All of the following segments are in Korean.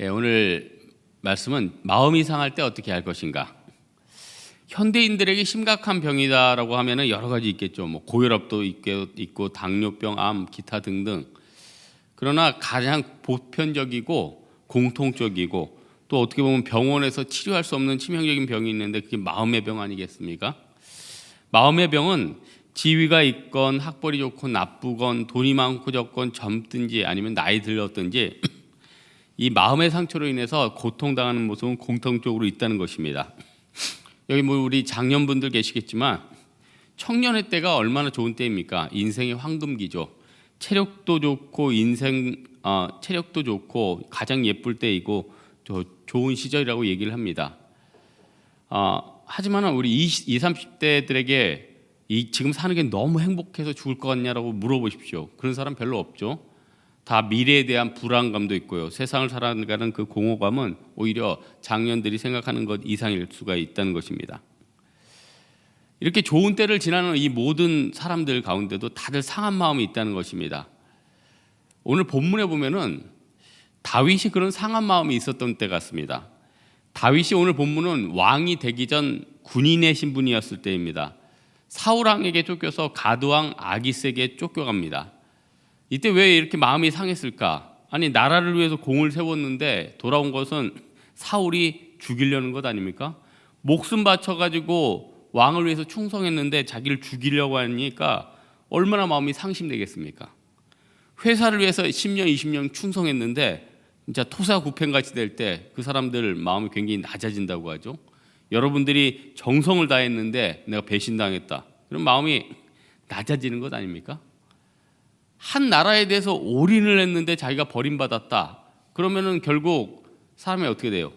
오늘 말씀은 마음이 상할 때 어떻게 할 것인가. 현대인들에게 심각한 병이다라고 하면은 여러 가지 있겠죠. 뭐 고혈압도 있고 당뇨병, 암, 기타 등등. 그러나 가장 보편적이고 공통적이고 또 어떻게 보면 병원에서 치료할 수 없는 치명적인 병이 있는데 그게 마음의 병 아니겠습니까? 마음의 병은 지위가 있건 학벌이 좋고 나쁘건 돈이 많고 적건 젊든지 아니면 나이 들었든지 이 마음의 상처로 인해서 고통당하는 모습은 공통적으로 있다는 것입니다. 여기 뭐 우리 장년분들 계시겠지만 청년의 때가 얼마나 좋은 때입니까? 인생의 황금기죠. 체력도 좋고 체력도 좋고 가장 예쁠 때이고 좋은 시절이라고 얘기를 합니다. 하지만 우리 20, 30대들에게 지금 사는 게 너무 행복해서 죽을 것 같냐라고 물어보십시오. 그런 사람 별로 없죠. 다 미래에 대한 불안감도 있고요. 세상을 살아가는 그 공허감은 오히려 장년들이 생각하는 것 이상일 수가 있다는 것입니다. 이렇게 좋은 때를 지나는 이 모든 사람들 가운데도 다들 상한 마음이 있다는 것입니다. 오늘 본문에 보면은 다윗이 그런 상한 마음이 있었던 때 같습니다. 다윗이 오늘 본문은 왕이 되기 전 군인의 신분이었을 때입니다. 사울 왕에게 쫓겨서 가드 왕 아기스에게 쫓겨갑니다. 이때 왜 이렇게 마음이 상했을까? 아니 나라를 위해서 공을 세웠는데 돌아온 것은 사울이 죽이려는 것 아닙니까? 목숨 바쳐가지고 왕을 위해서 충성했는데 자기를 죽이려고 하니까 얼마나 마음이 상심되겠습니까? 회사를 위해서 10년, 20년 충성했는데 진짜 토사구팽같이 될 때 그 사람들 마음이 굉장히 낮아진다고 하죠. 여러분들이 정성을 다했는데 내가 배신당했다. 그럼 마음이 낮아지는 것 아닙니까? 한 나라에 대해서 올인을 했는데 자기가 버림받았다. 그러면은 결국 사람이 어떻게 돼요?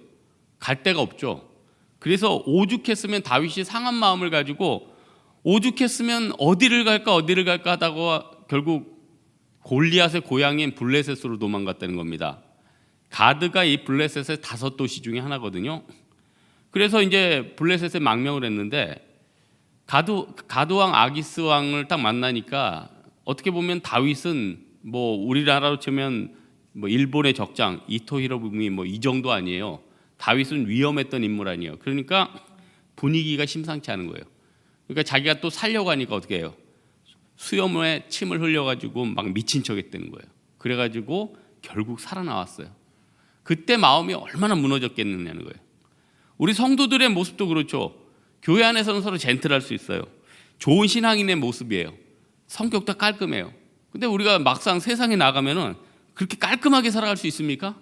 갈 데가 없죠. 그래서 오죽했으면 다윗이 상한 마음을 가지고 오죽했으면 어디를 갈까 하다가 결국 골리앗의 고향인 블레셋으로 도망갔다는 겁니다. 가드가 이 블레셋의 5도시 중에 하나거든요. 그래서 이제 블레셋에 망명을 했는데 가드 왕 아기스 왕을 딱 만나니까 어떻게 보면 다윗은 뭐 우리나라로 치면 뭐 일본의 적장 이토 히로부미 뭐 이 정도 아니에요. 다윗은 위험했던 인물 아니에요. 그러니까 분위기가 심상치 않은 거예요. 그러니까 자기가 또 살려고 하니까 어떻게 해요? 수염에 침을 흘려가지고 막 미친 척했다는 거예요. 그래가지고 결국 살아나왔어요. 그때 마음이 얼마나 무너졌겠느냐는 거예요. 우리 성도들의 모습도 그렇죠. 교회 안에서는 서로 젠틀할 수 있어요. 좋은 신앙인의 모습이에요. 성격도 깔끔해요. 근데 우리가 막상 세상에 나가면은 그렇게 깔끔하게 살아갈 수 있습니까?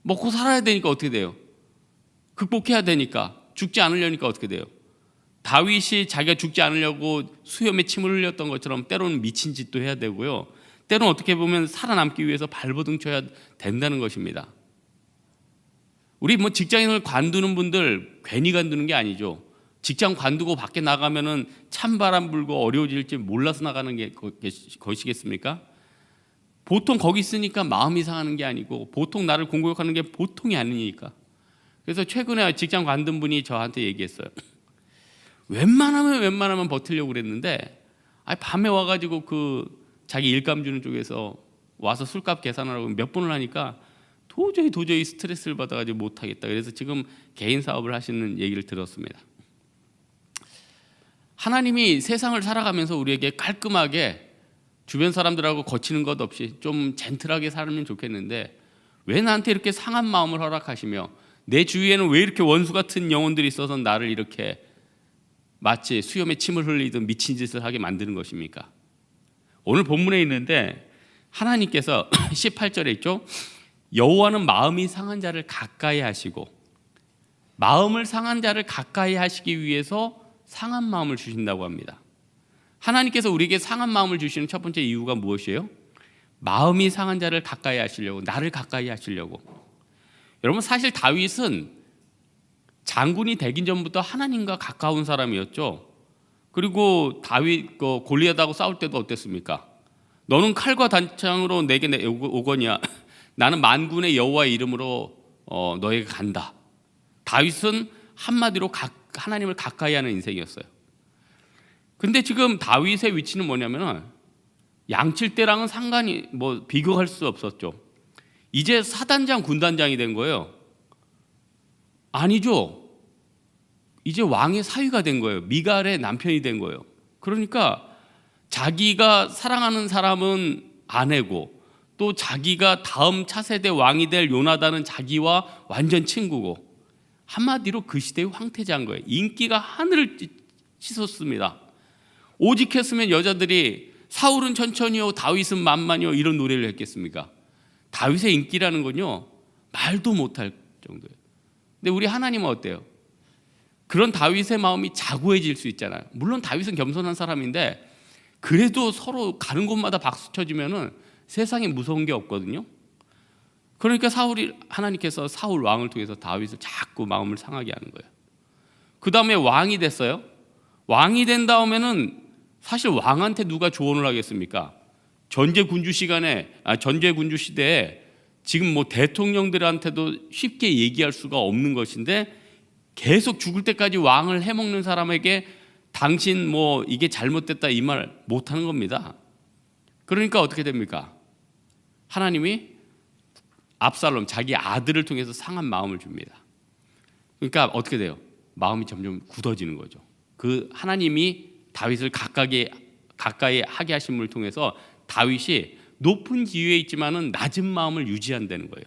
먹고 살아야 되니까 어떻게 돼요? 극복해야 되니까, 죽지 않으려니까 어떻게 돼요? 다윗이 자기가 죽지 않으려고 수염에 침을 흘렸던 것처럼 때로는 미친 짓도 해야 되고요. 때로는 어떻게 보면 살아남기 위해서 발버둥 쳐야 된다는 것입니다. 우리 뭐 직장인을 관두는 분들 괜히 관두는 게 아니죠. 직장 관두고 밖에 나가면은 찬바람 불고 어려워질지 몰라서 나가는 게 것이겠습니까? 보통 거기 있으니까 마음이 상하는 게 아니고 보통 나를 공격하는 게 보통이 아니니까. 그래서 최근에 직장 관둔 분이 저한테 얘기했어요. 웬만하면 버티려고 그랬는데 밤에 와가지고 그 자기 일감 주는 쪽에서 와서 술값 계산하라고 몇 번을 하니까 도저히 스트레스를 받아가지고 못하겠다. 그래서 지금 개인 사업을 하시는 얘기를 들었습니다. 하나님이 세상을 살아가면서 우리에게 깔끔하게 주변 사람들하고 거치는 것 없이 좀 젠틀하게 살면 좋겠는데 왜 나한테 이렇게 상한 마음을 허락하시며 내 주위에는 왜 이렇게 원수 같은 영혼들이 있어서 나를 이렇게 마치 수염에 침을 흘리듯 미친 짓을 하게 만드는 것입니까? 오늘 본문에 있는데 하나님께서 18절에 있죠. 여호와는 마음이 상한 자를 가까이 하시고 마음을 상한 자를 가까이 하시기 위해서 상한 마음을 주신다고 합니다. 하나님께서 우리에게 상한 마음을 주시는 첫 번째 이유가 무엇이에요? 마음이 상한 자를 가까이 하시려고, 나를 가까이 하시려고. 여러분 사실 다윗은 장군이 되기 전부터 하나님과 가까운 사람이었죠. 그리고 다윗 골리앗하고 싸울 때도 어땠습니까? 너는 칼과 단창으로 내게 오거니와 나는 만군의 여호와의 이름으로 너에게 간다. 다윗은 한마디로 하나님을 가까이 하는 인생이었어요. 근데 지금 다윗의 위치는 뭐냐면은 양칠 때랑은 상관이 비교할 수 없었죠. 이제 사단장 군단장이 된 거예요. 아니죠. 이제 왕의 사위가 된 거예요. 미갈의 남편이 된 거예요. 그러니까 자기가 사랑하는 사람은 아내고, 또 자기가 다음 차세대 왕이 될 요나단은 자기와 완전 친구고, 한마디로 그 시대의 황태자인 거예요. 인기가 하늘을 치솟습니다. 오직 했으면 여자들이 사울은 천천히요 다윗은 만만히요 이런 노래를 했겠습니까? 다윗의 인기라는 건요 말도 못할 정도예요. 근데 우리 하나님은 어때요? 그런 다윗의 마음이 자고해질 수 있잖아요. 물론 다윗은 겸손한 사람인데 그래도 서로 가는 곳마다 박수 쳐주면은 세상에 무서운 게 없거든요. 그러니까 하나님께서 사울 왕을 통해서 다윗을 자꾸 마음을 상하게 하는 거예요. 그 다음에 왕이 됐어요. 왕이 된 다음에는 사실 왕한테 누가 조언을 하겠습니까? 전제군주 시대에 지금 뭐 대통령들한테도 쉽게 얘기할 수가 없는 것인데, 계속 죽을 때까지 왕을 해먹는 사람에게 당신 뭐 이게 잘못됐다 이 말 못하는 겁니다. 그러니까 어떻게 됩니까? 하나님이 압살롬 자기 아들을 통해서 상한 마음을 줍니다. 그러니까 어떻게 돼요? 마음이 점점 굳어지는 거죠. 그 하나님이 다윗을 가까이 하게 하심을 통해서 다윗이 높은 지위에 있지만은 낮은 마음을 유지한다는 거예요.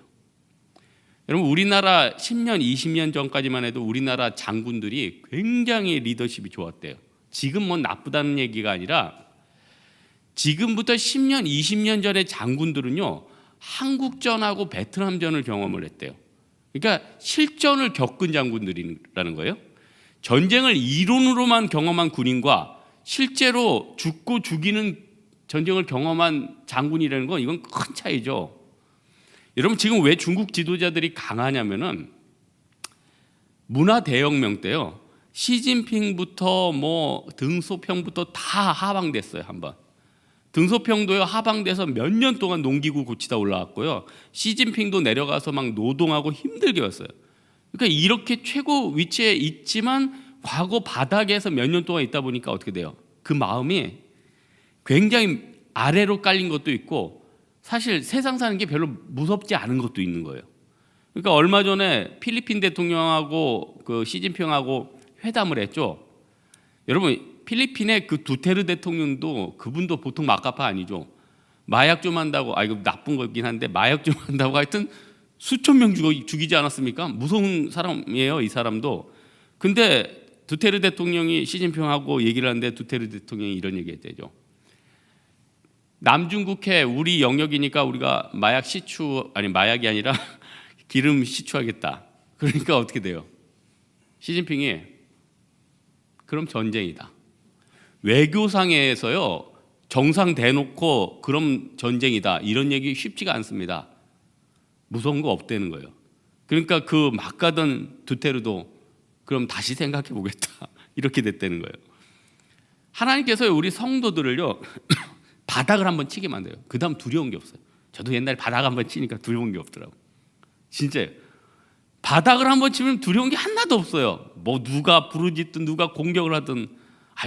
여러분, 우리나라 10년, 20년 전까지만 해도 우리나라 장군들이 굉장히 리더십이 좋았대요. 지금 뭐 나쁘다는 얘기가 아니라 지금부터 10년, 20년 전의 장군들은요 한국전하고 베트남전을 경험을 했대요. 그러니까 실전을 겪은 장군들이라는 거예요. 전쟁을 이론으로만 경험한 군인과 실제로 죽고 죽이는 전쟁을 경험한 장군이라는 건 이건 큰 차이죠. 여러분, 지금 왜 중국 지도자들이 강하냐면은 문화 대혁명 때요 시진핑부터 뭐 등소평부터 다 하방됐어요. 한번 등소평도요 하방돼서 몇 년 동안 농기구 고치다 올라왔고요, 시진핑도 내려가서 막 노동하고 힘들게 왔어요. 그러니까 이렇게 최고 위치에 있지만 과거 바닥에서 몇 년 동안 있다 보니까 어떻게 돼요? 그 마음이 굉장히 아래로 깔린 것도 있고, 사실 세상 사는 게 별로 무섭지 않은 것도 있는 거예요. 그러니까 얼마 전에 필리핀 대통령하고 그 시진핑하고 회담을 했죠. 여러분, 필리핀의 그 두테르 대통령도 그분도 보통 막가파 아니죠. 마약 좀 한다고, 이거 나쁜 거긴 한데 마약 좀 한다고 하여튼 수천 명 죽이지 않았습니까? 무서운 사람이에요, 이 사람도. 근데 두테르 대통령이 시진핑하고 얘기를 하는데 두테르 대통령이 이런 얘기 했대죠. 남중국해 우리 영역이니까 우리가 마약이 아니라 기름 시추하겠다. 그러니까 어떻게 돼요? 시진핑이 그럼 전쟁이다. 외교상에서요 정상 대놓고 그럼 전쟁이다 이런 얘기 쉽지가 않습니다. 무서운 거 없다는 거예요. 그러니까 그 막 가던 두테르도 그럼 다시 생각해 보겠다 이렇게 됐다는 거예요. 하나님께서 우리 성도들을요 바닥을 한번 치게 만들어요. 그 다음 두려운 게 없어요. 저도 옛날에 바닥 한번 치니까 두려운 게 없더라고요. 진짜요. 바닥을 한번 치면 두려운 게 하나도 없어요. 뭐 누가 부르짖든 누가 공격을 하든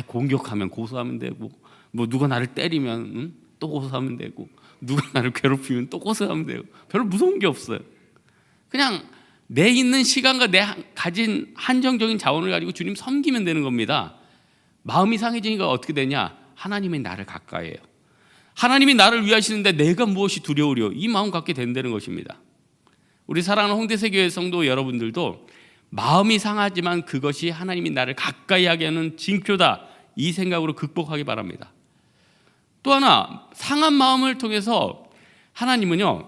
공격하면 고소하면 되고, 뭐 누가 나를 때리면 또 고소하면 되고, 누가 나를 괴롭히면 또 고소하면 되고, 별로 무서운 게 없어요. 그냥 내 있는 시간과 내 가진 한정적인 자원을 가지고 주님 섬기면 되는 겁니다. 마음이 상해지니까 어떻게 되냐? 하나님이 나를 가까이 해요. 하나님이 나를 위하시는데 내가 무엇이 두려우려? 이 마음 갖게 된다는 것입니다. 우리 사랑하는 홍대세교회 성도 여러분들도 마음이 상하지만 그것이 하나님이 나를 가까이 하게 하는 징표다, 이 생각으로 극복하기 바랍니다. 또 하나, 상한 마음을 통해서 하나님은요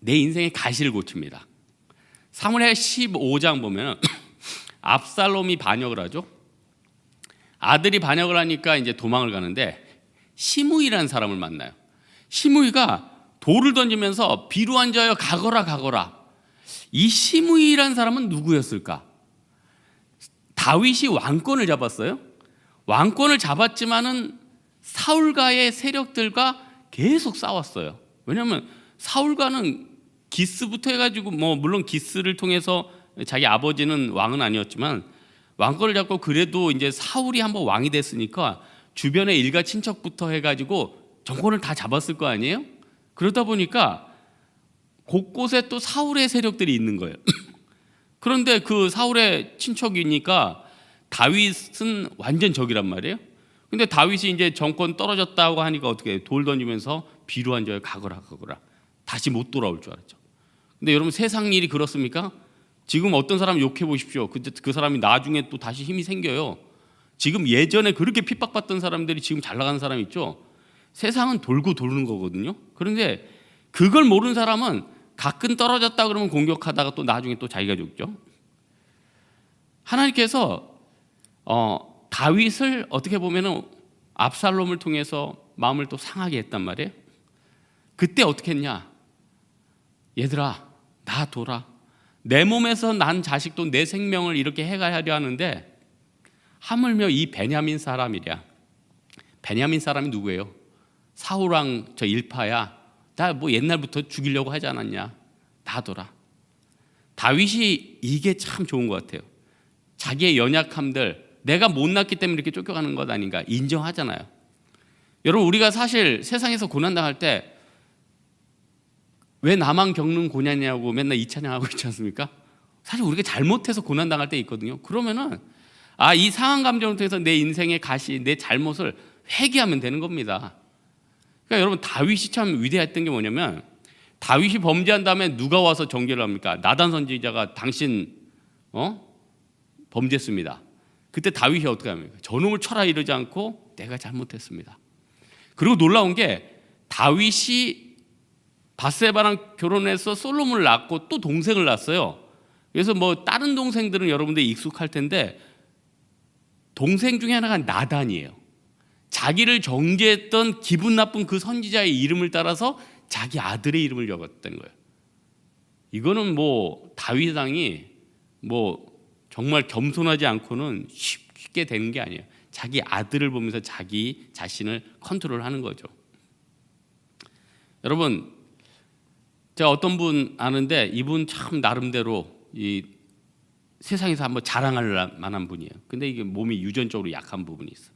내 인생의 가시를 고칩니다. 사무엘 15장 보면 압살롬이 반역을 하죠. 아들이 반역을 하니까 이제 도망을 가는데 시므이라는 사람을 만나요. 시므이가 돌을 던지면서 비로 앉아요 가거라. 이 시므이라는 사람은 누구였을까? 다윗이 왕권을 잡았어요. 왕권을 잡았지만은 사울과의 세력들과 계속 싸웠어요. 왜냐하면 사울과는 기스부터 해가지고 뭐 물론 기스를 통해서 자기 아버지는 왕은 아니었지만 왕권을 잡고, 그래도 이제 사울이 한번 왕이 됐으니까 주변의 일가 친척부터 해가지고 정권을 다 잡았을 거 아니에요? 그러다 보니까 곳곳에 또 사울의 세력들이 있는 거예요. 그런데 그 사울의 친척이니까 다윗은 완전 적이란 말이에요. 근데 다윗이 이제 정권 떨어졌다고 하니까 어떻게 해요? 돌 던지면서 비루한 저에 가거라 다시 못 돌아올 줄 알았죠. 근데 여러분 세상 일이 그렇습니까? 지금 어떤 사람 욕해 보십시오. 그 사람이 나중에 또 다시 힘이 생겨요. 지금 예전에 그렇게 핍박받던 사람들이 지금 잘 나가는 사람 있죠. 세상은 돌고 도는 거거든요. 그런데 그걸 모르는 사람은 가끔 떨어졌다 그러면 공격하다가 또 나중에 또 자기가 죽죠. 하나님께서 다윗을 어떻게 보면은 압살롬을 통해서 마음을 또 상하게 했단 말이에요. 그때 어떻게 했냐? 얘들아, 나 둬라. 내 몸에서 난 자식도 내 생명을 이렇게 해가려 하는데 하물며 이 베냐민 사람이랴. 베냐민 사람이 누구예요? 사울왕 저 일파야. 나 뭐 옛날부터 죽이려고 하지 않았냐? 놔둬라. 다윗이 이게 참 좋은 것 같아요. 자기의 연약함들, 내가 못났기 때문에 이렇게 쫓겨가는 것 아닌가 인정하잖아요. 여러분, 우리가 사실 세상에서 고난당할 때 왜 나만 겪는 고난이냐고 맨날 이 찬양하고 있지 않습니까? 사실 우리가 잘못해서 고난당할 때 있거든요. 그러면은 이 상한 감정을 통해서 내 인생의 가시, 내 잘못을 회개하면 되는 겁니다. 그러니까 여러분, 다윗이 참 위대했던 게 뭐냐면, 다윗이 범죄한 다음에 누가 와서 정죄를 합니까? 나단 선지자가 당신 범죄했습니다. 그때 다윗이 어떻게 합니까? 저놈을 쳐라 이러지 않고 내가 잘못했습니다. 그리고 놀라운 게 다윗이 바세바랑 결혼해서 솔로몬을 낳고 또 동생을 낳았어요. 그래서 뭐 다른 동생들은 여러분들 익숙할 텐데 동생 중에 하나가 나단이에요. 자기를 정죄했던 기분 나쁜 그 선지자의 이름을 따라서 자기 아들의 이름을 적었다는 거예요. 이거는 뭐 다윗 왕이 뭐 정말 겸손하지 않고는 쉽게 되는 게 아니에요. 자기 아들을 보면서 자기 자신을 컨트롤하는 거죠. 여러분, 제가 어떤 분 아는데 이분 참 나름대로 이 세상에서 한번 자랑할 만한 분이에요. 근데 이게 몸이 유전적으로 약한 부분이 있어요.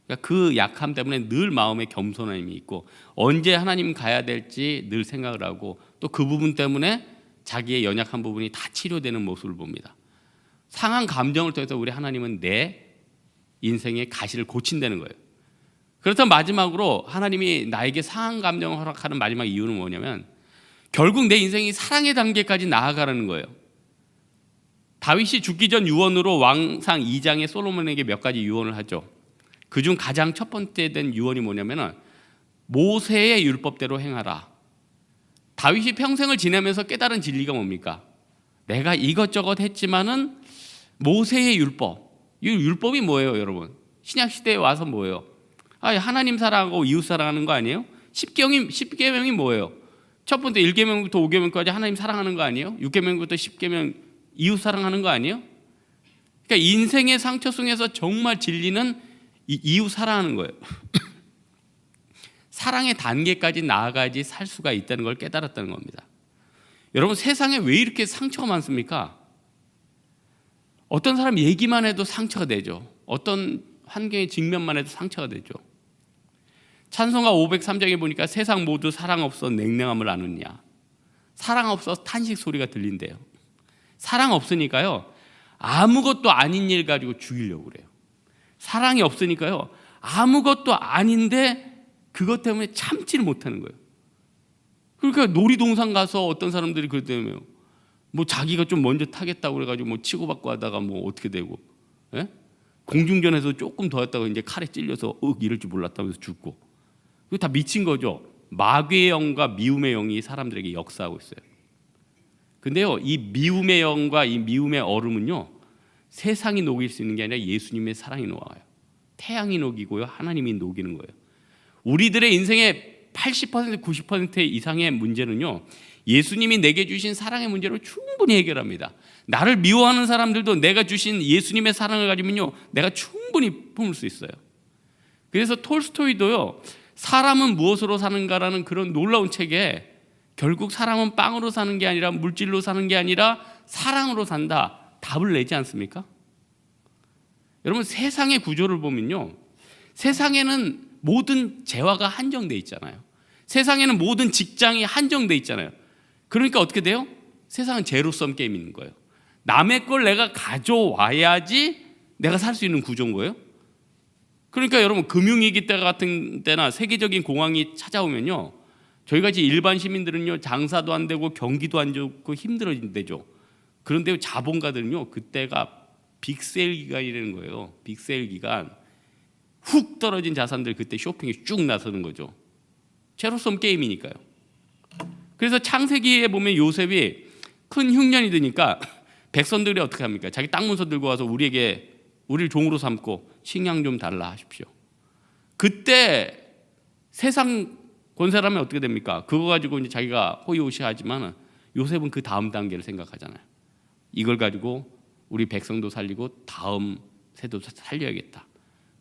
그러니까 그 약함 때문에 늘 마음에 겸손함이 있고 언제 하나님 가야 될지 늘 생각을 하고 또 그 부분 때문에 자기의 연약한 부분이 다 치료되는 모습을 봅니다. 상한 감정을 통해서 우리 하나님은 내 인생의 가시를 고친다는 거예요. 그렇다면 마지막으로 하나님이 나에게 상한 감정을 허락하는 마지막 이유는 뭐냐면 결국 내 인생이 사랑의 단계까지 나아가라는 거예요. 다윗이 죽기 전 유언으로 왕상 2장에 솔로몬에게 몇 가지 유언을 하죠. 그중 가장 첫 번째 된 유언이 뭐냐면 모세의 율법대로 행하라. 다윗이 평생을 지내면서 깨달은 진리가 뭡니까? 내가 이것저것 했지만은 모세의 율법, 이 율법이 뭐예요, 여러분? 신약 시대에 와서 뭐예요? 하나님 사랑하고 이웃 사랑하는 거 아니에요? 10계명이 뭐예요? 첫 번째 1계명부터 5계명까지 하나님 사랑하는 거 아니에요? 6계명부터 10계명 이웃 사랑하는 거 아니에요? 그러니까 인생의 상처 속에서 정말 진리는 이웃 사랑하는 거예요. 사랑의 단계까지 나아가야지 살 수가 있다는 걸 깨달았다는 겁니다. 여러분, 세상에 왜 이렇게 상처가 많습니까? 어떤 사람 얘기만 해도 상처가 되죠. 어떤 환경의 직면만 해도 상처가 되죠. 찬송가 503장에 보니까 세상 모두 사랑 없어 냉랭함을 아느냐. 사랑 없어 탄식 소리가 들린대요. 사랑 없으니까요 아무것도 아닌 일 가지고 죽이려고 그래요. 사랑이 없으니까요 아무것도 아닌데 그것 때문에 참지를 못하는 거예요. 그러니까 놀이동산 가서 어떤 사람들이 그랬다며요. 뭐 자기가 좀 먼저 타겠다고 그래가지고 뭐 치고받고 하다가 뭐 어떻게 되고, 예? 공중전에서 조금 더 했다가 이제 칼에 찔려서 이럴 줄 몰랐다면서 죽고. 이거 다 미친 거죠. 마귀의 영과 미움의 영이 사람들에게 역사하고 있어요. 근데요, 이 미움의 영과 이 미움의 얼음은요, 세상이 녹일 수 있는 게 아니라 예수님의 사랑이 녹아요. 태양이 녹이고요, 하나님이 녹이는 거예요. 우리들의 인생의 80% 90% 이상의 문제는요, 예수님이 내게 주신 사랑의 문제로 충분히 해결합니다. 나를 미워하는 사람들도 내가 주신 예수님의 사랑을 가지면요, 내가 충분히 품을 수 있어요. 그래서 톨스토이도요, 사람은 무엇으로 사는가라는 그런 놀라운 책에 결국 사람은 빵으로 사는 게 아니라 물질로 사는 게 아니라 사랑으로 산다, 답을 내지 않습니까? 여러분, 세상의 구조를 보면요, 세상에는 모든 재화가 한정돼 있잖아요. 세상에는 모든 직장이 한정돼 있잖아요. 그러니까 어떻게 돼요? 세상은 제로섬 게임인 거예요. 남의 걸 내가 가져와야지 내가 살 수 있는 구조인 거예요. 그러니까 여러분 금융위기 때 같은 때나 세계적인 공황이 찾아오면요, 저희같이 일반 시민들은요 장사도 안 되고 경기도 안 좋고 힘들어진대죠. 그런데 자본가들은요 그때가 빅세일 기간이라는 거예요. 빅세일 기간. 훅 떨어진 자산들 그때 쇼핑에 쭉 나서는 거죠. 제로섬 게임이니까요. 그래서 창세기에 보면 요셉이 큰 흉년이 드니까 백성들이 어떻게 합니까? 자기 땅 문서 들고 와서 우리를 종으로 삼고 식량 좀 달라 하십시오. 그때 세상 권세라면 어떻게 됩니까? 그거 가지고 이제 자기가 호의호식하지만 요셉은 그 다음 단계를 생각하잖아요. 이걸 가지고 우리 백성도 살리고 다음 세도 살려야겠다.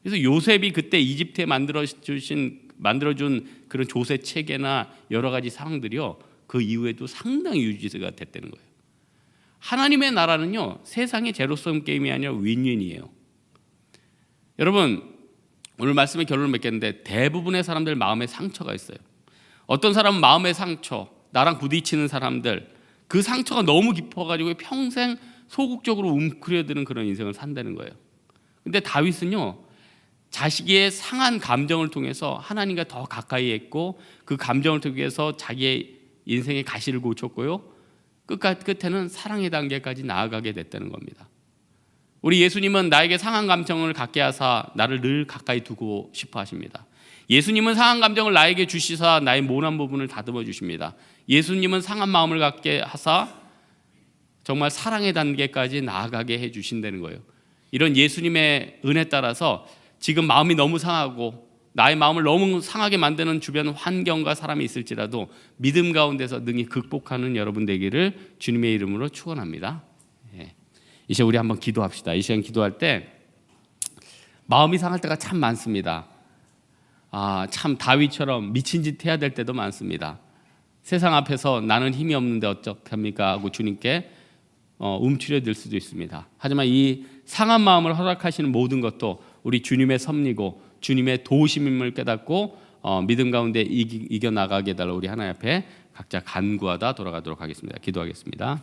그래서 요셉이 그때 이집트에 만들어준 그런 조세 체계나 여러 가지 상황들이요, 그 이후에도 상당히 유지가 됐다는 거예요. 하나님의 나라는요 세상의 제로섬 게임이 아니라 윈윈이에요. 여러분 오늘 말씀의 결론을 맺겠는데 대부분의 사람들 마음에 상처가 있어요. 어떤 사람은 마음의 상처, 나랑 부딪히는 사람들, 그 상처가 너무 깊어가지고 평생 소극적으로 웅크려드는 그런 인생을 산다는 거예요. 근데 다윗은요 자식의 상한 감정을 통해서 하나님과 더 가까이 했고 그 감정을 통해서 자기의 인생의 가시를 고쳤고요, 끝에는 사랑의 단계까지 나아가게 됐다는 겁니다. 우리 예수님은 나에게 상한 감정을 갖게 하사 나를 늘 가까이 두고 싶어 하십니다. 예수님은 상한 감정을 나에게 주시사 나의 모난 부분을 다듬어 주십니다. 예수님은 상한 마음을 갖게 하사 정말 사랑의 단계까지 나아가게 해 주신다는 거예요. 이런 예수님의 은혜 따라서 지금 마음이 너무 상하고 나의 마음을 너무 상하게 만드는 주변 환경과 사람이 있을지라도 믿음 가운데서 능히 극복하는 여러분 되기를 주님의 이름으로 축원합니다. 이 시간 우리 한번 기도합시다. 이 시간 기도할 때 마음이 상할 때가 참 많습니다. 참 다윗처럼 미친 짓 해야 될 때도 많습니다. 세상 앞에서 나는 힘이 없는데 어떡합니까 하고 주님께 움츠려들 수도 있습니다. 하지만 이 상한 마음을 허락하시는 모든 것도 우리 주님의 섭리고 주님의 도우심임을 깨닫고 믿음 가운데 이겨나가게 해달라 우리 하나님 앞에 각자 간구하다 돌아가도록 하겠습니다. 기도하겠습니다.